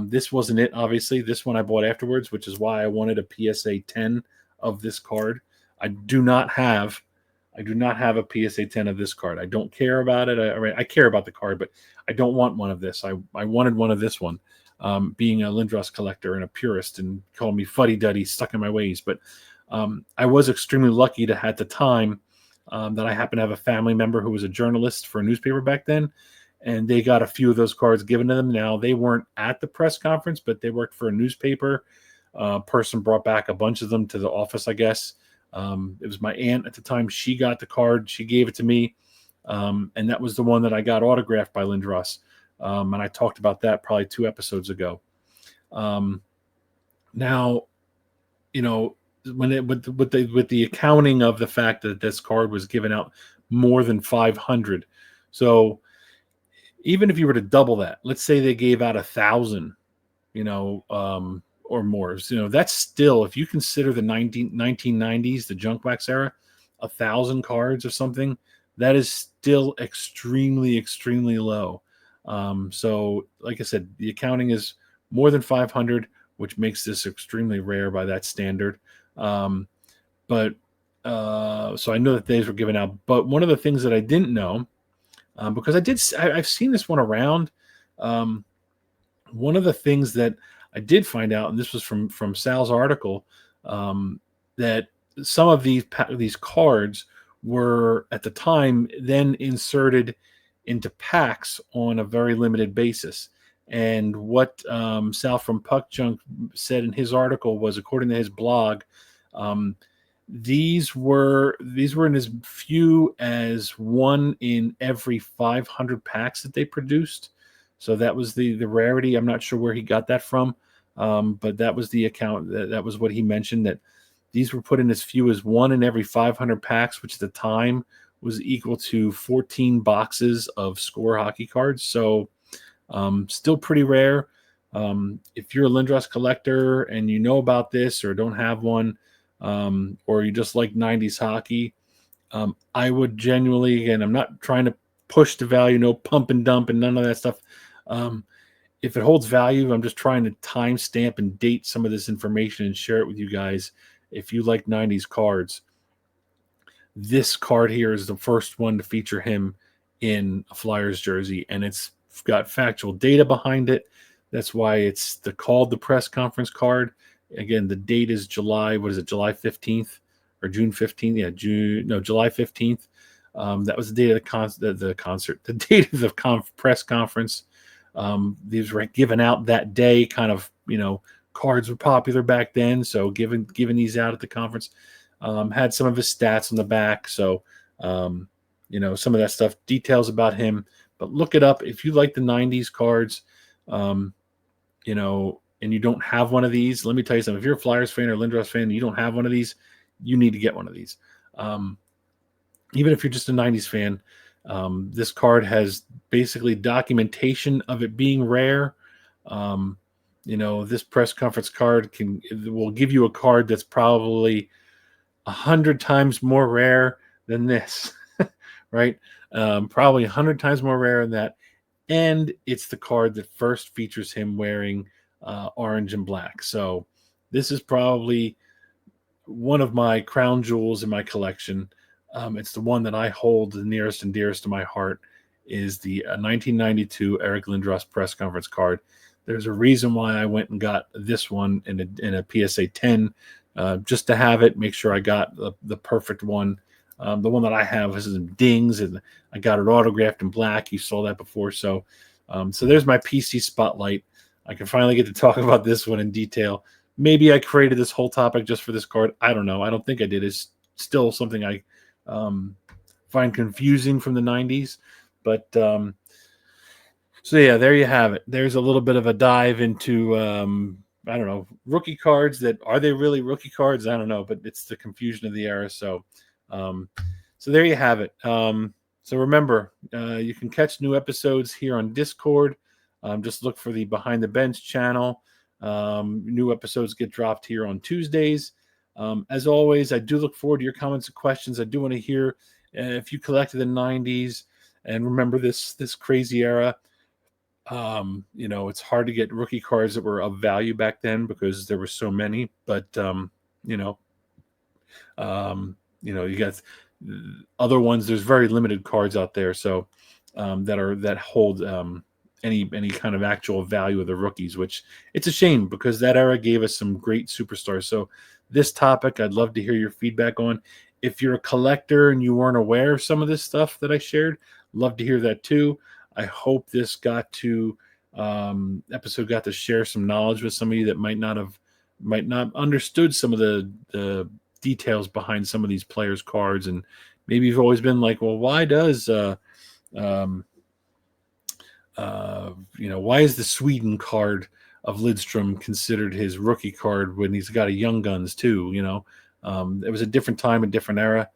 This wasn't it, obviously. This one I bought afterwards, which is why I wanted a PSA 10 of this card. I do not have a PSA 10 of this card. I don't care about it. I care about the card, but I don't want one of this. I wanted one of this one, being a Lindros collector and a purist, and call me fuddy-duddy, stuck in my ways. But I was extremely lucky to, at the time, that I happened to have a family member who was a journalist for a newspaper back then, and they got a few of those cards given to them. Now, they weren't at the press conference, but they worked for a newspaper. Person brought back a bunch of them to the office, I guess. It was my aunt at the time. She got the card. She gave it to me. And that was the one that I got autographed by Lindros. And I talked about that probably 2 episodes ago. Now, with the accounting of the fact that this card was given out more than 500. So even if you were to double that, let's say they gave out 1,000, or more, that's still, if you consider the 1990s, the junk wax era, 1,000 cards or something, that is still extremely, extremely low. So like I said, the accounting is more than 500, which makes this extremely rare by that standard. but so I know that these were given out. But one of the things that I didn't know, because I've seen this one around. Um, One of the things that I did find out, and this was from Sal's article, that some of these cards were at the time then inserted into packs on a very limited basis. And what Sal from Puck Junk said in his article was, according to his blog, um, these were in as few as one in every 500 packs that they produced. So that was the rarity. I'm not sure where he got that from, but that was the account. That was what he mentioned, that these were put in as few as one in every 500 packs, which at the time was equal to 14 boxes of score hockey cards. So still pretty rare. If you're a Lindros collector and you know about this or don't have one, or you just like 90s hockey, I would genuinely, again, I'm not trying to push the value, no pump and dump and none of that stuff. Um, if it holds value, I'm just trying to timestamp and date some of this information and share it with you guys. If you like 90s cards, this card here is the first one to feature him in a Flyers jersey, and it's got factual data behind it. That's why it's called the press conference card. Again, the date is July. What is it? July 15th or June 15th? Yeah, July 15th. That was the date of the concert. The date of the press conference. These were given out that day. Kind of, cards were popular back then, so giving these out at the conference. Had some of his stats on the back, so some of that stuff, details about him. But look it up if you like the 90s cards, and you don't have one of these. Let me tell you something. If you're a Flyers fan or Lindros fan and you don't have one of these, you need to get one of these. Even if you're just a 90s fan, this card has basically documentation of it being rare. This press conference card will give you a card that's probably 100 times more rare than this, right? Probably 100 times more rare than that. And it's the card that first features him wearing orange and black. So this is probably one of my crown jewels in my collection. It's the one that I hold the nearest and dearest to my heart, is the 1992 Eric Lindros press conference card. There's a reason why I went and got this one in a PSA 10, just to have it, make sure I got the perfect one. The one that I have has some dings, and I got it autographed in black. You saw that before. So there's my PC spotlight. I can finally get to talk about this one in detail. Maybe I created this whole topic just for this card. I don't know. I don't think I did. It's still something I find confusing from the 90s. But so yeah, there you have it. There's a little bit of a dive into I don't know, rookie cards. Are they really rookie cards? I don't know, but it's the confusion of the era. So there you have it. So remember, you can catch new episodes here on Discord. Just look for the Behind the Bench channel. New episodes get dropped here on Tuesdays. As always, I do look forward to your comments and questions. I do want to hear if you collected the 90s and remember this crazy era. It's hard to get rookie cards that were of value back then because there were so many. But you got other ones. There's very limited cards out there, so that hold any kind of actual value of the rookies, which it's a shame because that era gave us some great superstars. So this topic, I'd love to hear your feedback on. If you're a collector and you weren't aware of some of this stuff that I shared, love to hear that too. I hope this episode got to share some knowledge with some of you that might not understood some of the details behind some of these players' cards, and maybe you've always been like, well, why does why is the Sweden card of Lidstrom considered his rookie card when he's got a Young Guns too? It was a different time, a different era.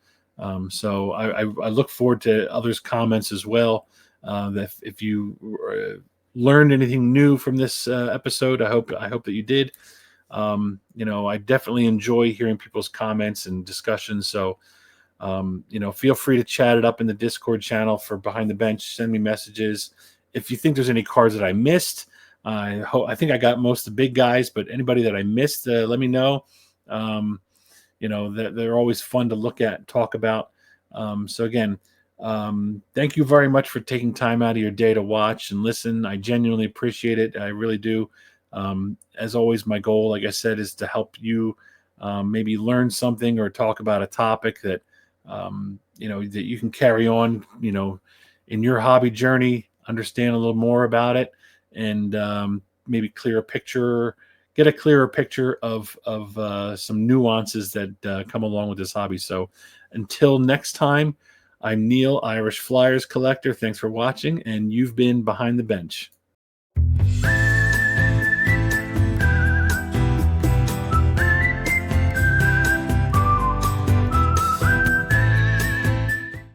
So I look forward to others' comments as well. That if you learned anything new from this episode, I hope that you did. I definitely enjoy hearing people's comments and discussions. So, feel free to chat it up in the Discord channel for Behind the Bench. Send me messages. If you think there's any cards that I missed, I think I got most of the big guys, but anybody that I missed, let me know. they're always fun to look at and talk about. So again, thank you very much for taking time out of your day to watch and listen. I genuinely appreciate it. I really do. As always, my goal, like I said, is to help you maybe learn something or talk about a topic that that you can carry on, in your hobby journey, understand a little more about it, and maybe get a clearer picture of some nuances that come along with this hobby. So until next time, I'm Neil, Irish Flyers collector. Thanks for watching, and you've been Behind the Bench.